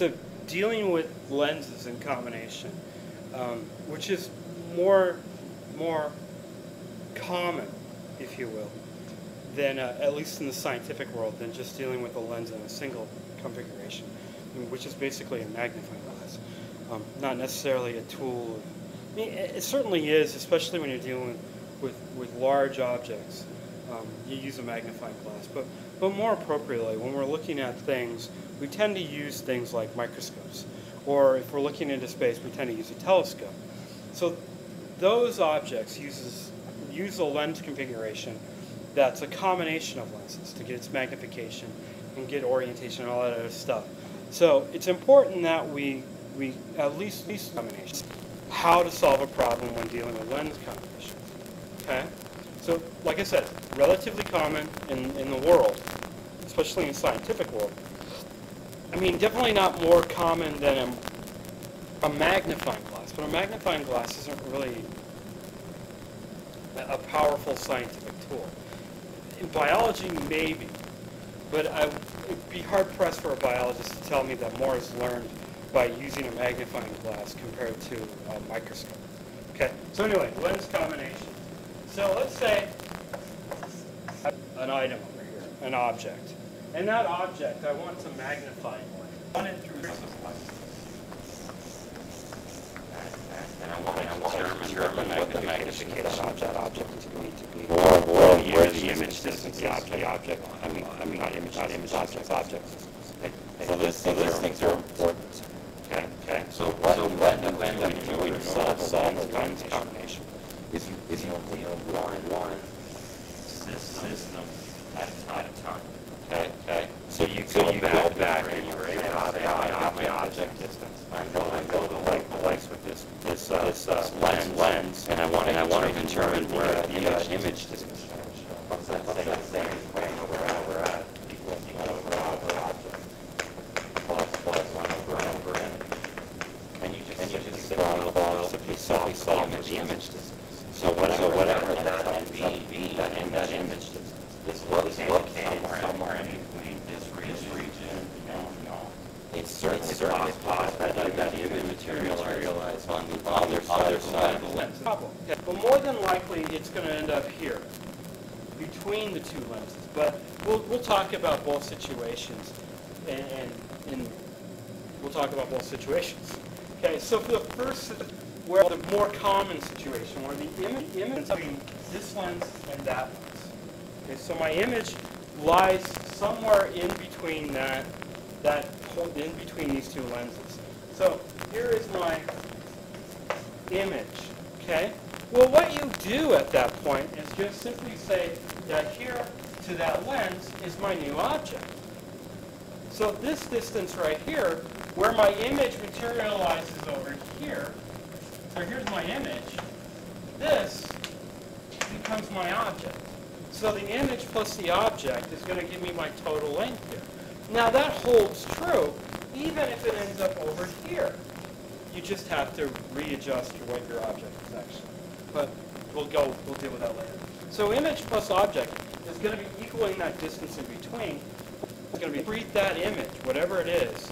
So dealing with lenses in combination, which is more common, if you will, than at least in the scientific world, than just dealing with a lens in a single configuration, which is basically a magnifying glass, not necessarily a tool. I mean, it certainly is, especially when you're dealing with large objects. You use a magnifying glass, but more appropriately, when we're looking at things, we tend to use things like microscopes, or if we're looking into space, we tend to use a telescope. So those objects use a lens configuration that's a combination of lenses to get its magnification and get orientation and all that other stuff. So it's important that we at least combinations. How to solve a problem when dealing with lens combinations. Okay? So, like I said, relatively common in the world, especially in the scientific world. I mean, definitely not more common than a magnifying glass, but a magnifying glass isn't really a powerful scientific tool. In biology, maybe, but it'd be hard-pressed for a biologist to tell me that more is learned by using a magnifying glass compared to a microscope. Okay, so anyway, lens combination. So let's say an item over here, an object. And that object, I want to magnify it. Run it through some light. And I want to determine what the magnification of that object to be. Or where the image distance, the object. I mean not image, object. So these things are important. Okay. So what I'm doing to solve the lens combination is one system at a time. Okay. So you go back and you're able to say, I got my object distance. I know the length with this lens, and I want to determine where the image distance is. What's that saying? We're at equals over object plus 1 over n. And you just simply solve the image distance. So whatever that ends up being, that image distance is located somewhere in between this region and it's certainly possible that the image materialize on the other side of the lens. Okay. But more than likely, it's going to end up here, between the two lenses. But we'll talk about both situations, and we'll talk about both situations. Okay, so for the first, where the more common situation, where the image between this lens and that lens. Okay, so my image lies somewhere in between in between these two lenses. So here is my image. Okay. Well, what you do at that point is just simply say that here to that lens is my new object. So this distance right here, where my image materializes over here, so here's my image, this becomes my object. So the image plus the object is going to give me my total length here. Now that holds true even if it ends up over here. You just have to readjust what your object is actually. But we'll deal with that later. So image plus object is going to be equaling that distance in between. It's going to be treat that image, whatever it is,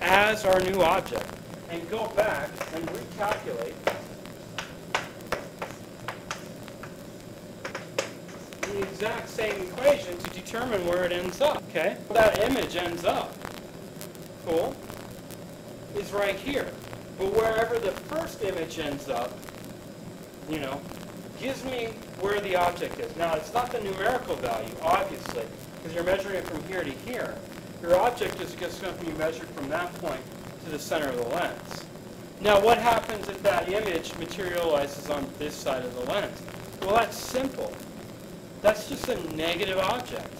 as our new object, and go back and recalculate the exact same equation to determine where it ends up. Okay? That image ends up, cool, is right here. But wherever the first image ends up, gives me where the object is. Now, it's not the numerical value, obviously, because you're measuring it from here to here. Your object is just going to be measured from that point to the center of the lens. Now, what happens if that image materializes on this side of the lens? Well, that's simple. That's just a negative object.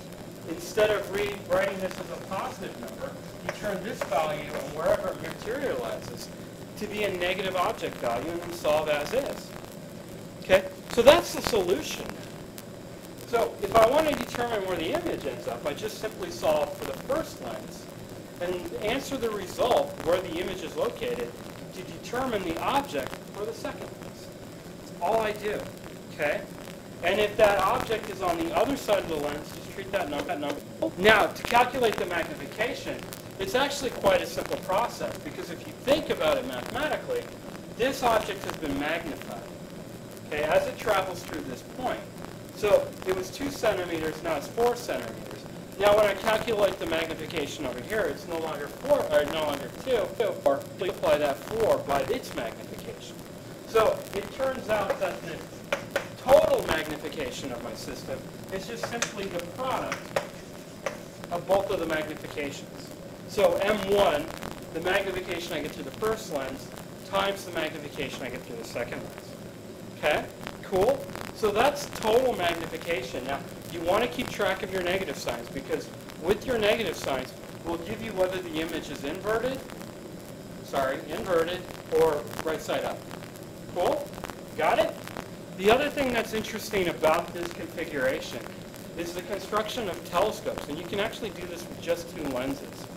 Instead of writing this as a positive number, you turn this value, and wherever it materializes, to be a negative object value, and then solve as is. Okay? So that's the solution. So if I want to determine where the image ends up, I just simply solve for the first lens and answer the result where the image is located to determine the object for the second lens. That's all I do. Okay? And if that object is on the other side of the lens, just treat that number. Now, to calculate the magnification, It's actually quite a simple process, because if you think about it mathematically, this object has been magnified, okay, as it travels through this point. So it was 2 centimeters, now it's 4 centimeters. Now when I calculate the magnification over here, it's no longer 4, or no longer 2, or multiply that 4 by its magnification. So it turns out that the total magnification of my system is just simply the product of both of the magnifications. So M1, the magnification I get through the first lens, times the magnification I get through the second lens. Okay? Cool? So that's total magnification. Now, you want to keep track of your negative signs, because with your negative signs, we'll give you whether the image is inverted, or right side up. Cool? Got it? The other thing that's interesting about this configuration is the construction of telescopes, and you can actually do this with just 2 lenses.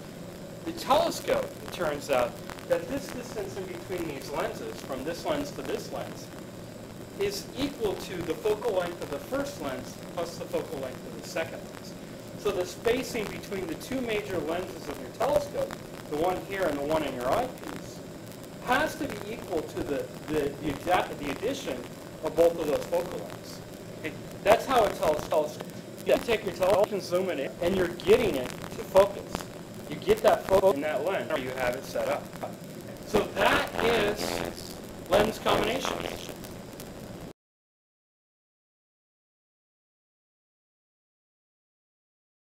The telescope, it turns out, that this distance in between these lenses, from this lens to this lens, is equal to the focal length of the first lens plus the focal length of the second lens. So the spacing between the 2 major lenses of your telescope, the one here and the one in your eyepiece, has to be equal to the addition of both of those focal lengths. Okay? That's how it tells telescope. You take your television, zoom it in, and you're getting it to focus. You get that focus in that lens, or you have it set up. So that is lens combination.